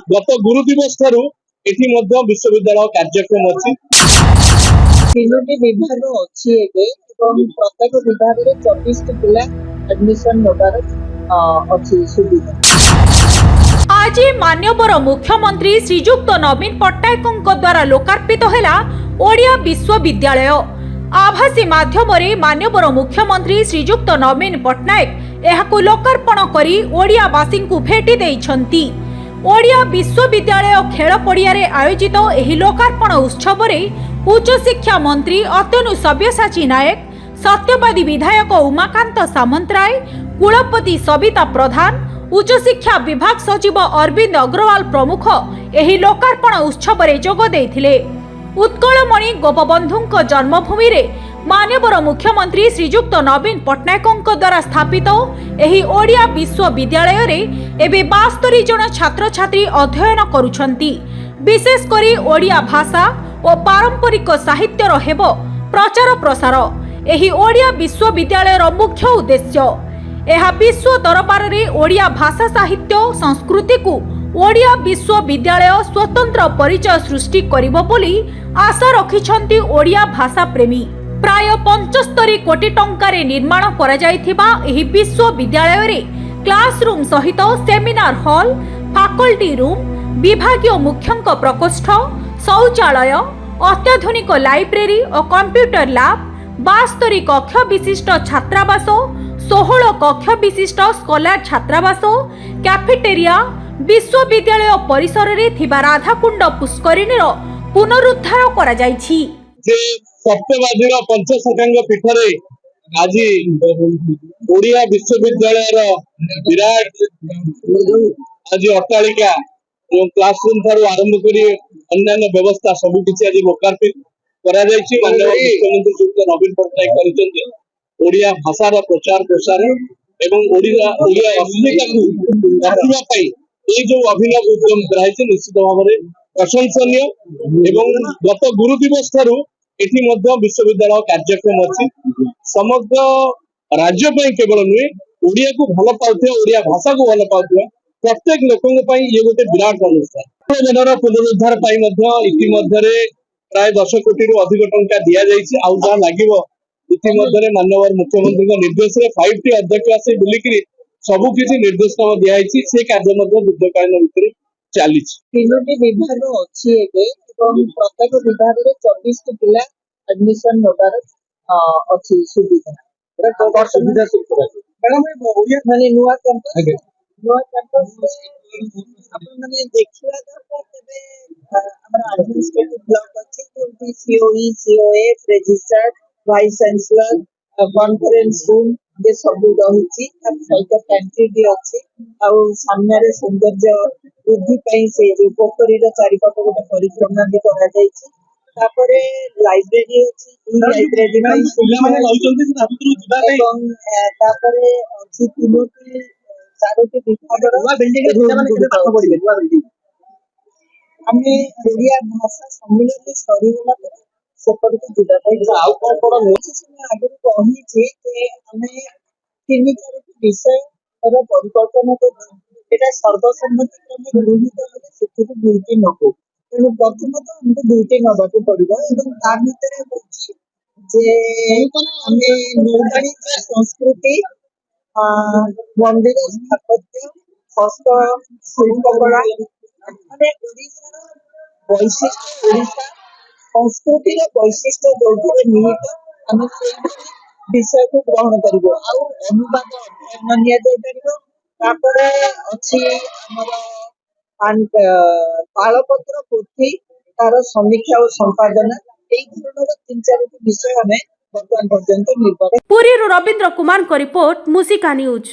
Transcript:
गत गुरु दिवस ठारू एठी मध्य विश्वविद्यालय कार्यक्रम अछि। तीनोटी विभाग अछि एबे एवं प्रत्येक विभाग रे 24 टी पिला एडमिशन नबार अछि सुविधा। आज मान्यवर मुख्यमंत्री श्रीजुक्त नवीन पट्टनायक द्वारा लोकार्पित हैला ओडिया विश्वविद्यालय। आभासी माध्यम मान्यवर मुख्यमंत्री श्रीजुक्त नवीन पट्टनायक एहाकु लोकार्पण करी ओडियावासी को भेटी देइछंती। ओडिया विश्वविद्यालय खेल पड़िया आयोजित एही लोकार्पण उत्सव रे उच्च शिक्षा मंत्री अतनु सब्यसाची नायक, सत्यवादी विधायक उमाकांत सामंतराय, कुलपति सविता प्रधान, उच्च शिक्षा विभाग सचिव अरविंद अग्रवाल प्रमुख एही लोकार्पण उत्सव रे जोग देइथिले। उत्कलमणि गोपबंधुଙ୍କ जन्मभूमि रे मान्यवर मुख्यमंत्री श्रीजुक्त नवीन पट्टनायक द्वारा स्थापित एही ओडिया विश्वविद्यालय रे एबे 72 जन छात्र छात्री अध्ययन करुछंती। विशेष करी ओडिया भाषा और पारंपरिक साहित्यर हेबो प्रचार प्रसार एही ओडिया विश्वविद्यालय रो मुख्य उद्देश्य। एहा विश्व दरबार रे ओडिया भाषा साहित्य संस्कृति को ओडिया विश्वविद्यालय स्वतंत्र परिचय सृष्टि करिबो बोली आशा रखिछंती ओडिया भाषा प्रेमी। प्राय 75 कोटी टंकार निर्माण करा जायथिबा एही विश्वविद्यालय रे क्लासरूम सहित सेमिनार हॉल, फैकल्टी रूम, विभागीय मुख्यंक प्रकोष्ठ, शौचालय, अत्याधुनिक लाइब्रेरी और कंप्यूटर लैब, 72 कक्ष विशिष्ट छात्रावास, 16 कक्ष विशिष्ट स्कॉलर छात्रावास, कैफेटेरिया, विश्वविद्यालय परिसर रे थिबा राधाकुंड पुष्करिणी रो पुनरुद्धार करा जायछि। जे सत्यवादी पंचशतांग पीठ रे आज ओडिया विश्वविद्यालय रो विराट आज अट्टालिका एवं क्लासरूम ठारू आरंभ करी अन्य व्यवस्था सब किसी आज लोकार्पित करा जायछि। माननीय मुख्यमंत्री श्री नवीन पट्टनायक करिसेंते ओडिया भाषार प्रचार प्रसार एवं ओडिया अस्मिता को रखिबा पई ए जो अभिनव उद्यम कराइছে निश्चित भाव में प्रशंसनीय। एवं गत गुरु दिवस ठारू एठी मध्य विश्वविद्यालय कार्यक्रम अछि। समग्र राज्य पई केवल नुहे ओडिया को भल पाउथिया ओडिया भाषा को भल पाउथिया प्रत्येक लोकन पई ये गोटे विराट अनुष्ठान। जनर पुनरुद्धार पई मध्य इति मध्यरे प्राय 10 कोटी रु अधिक टंका दिया जायछि। आउ जा लागिवो इति मध्यरे माननीय मुख्यमंत्री को निर्देश रे 5टी अध्यक्ष आसी बुलिकरी सबु किछि निर्देशनामा दिया आइछि। से कार्य मध्य युद्धकालीन भितर चालिछि। तीनोटी विभाग अछि एबे एवं प्रत्येक विभाग रे 24 टी पिला एडमिशन नबार अछि सुविधा। एटा सुविधा सब करा मैडम ओडिया माने नुवा कैंपस अपन माने देखिया दरकार तबे हमरा एडमिनिस्ट्रेटिव ब्लॉक अछि जोंति COE COA registrar vice chancellor conference room जे सब रहिछि। सहित कैंटीन भी अछि और सामने रे सौंदर्य वृद्धि पई से जो पोखरी रो चारिपट गोटे परिक्रमा भी करा जायछि। तापरे लाइब्रेरी अछि, ई लाइब्रेरी पई पिला माने रहउचंती से भितरु जिबा पई एवं तापरे अछि तीनोटी चारोटी विभाग रो बिल्डिंग रे पिला माने केते पाठ पढिबे नुवा बिल्डिंग हमें ओडिया भाषा सम्मेलन सरी होला पर सेपट को जिबा पई आउ कोन आगे कहि जे हमें तीन चारोटी विषय रो परिकल्पना को एटा सर्वसम्मति क्रमे गृहीत होले सेति दुईटी नहो। तेणु प्रथमत हमको दुईटी नबाकू पड़िबो एवं ता भितर होछि जे हमें नौवाणी संस्कृति मंदिर स्थापत्य हस्त शिल्पकला माने ओडिसा वैशिष्ट्य ओडिसा संस्कृति रो वैशिष्ट्य जोगरे निहित हमें विषय को ग्रहण करिवो आ अनुवाद अध्ययन निया जाय परिबो। तापरे अछि हमर तालपत्र पोथी तार समीक्षा और संपादना एई धरणर 3-4 विषय हमें वर्तमान पर्यंत निर्भर। पुरी रविंद्र कुमार को रिपोर्ट मुसिका न्यूज।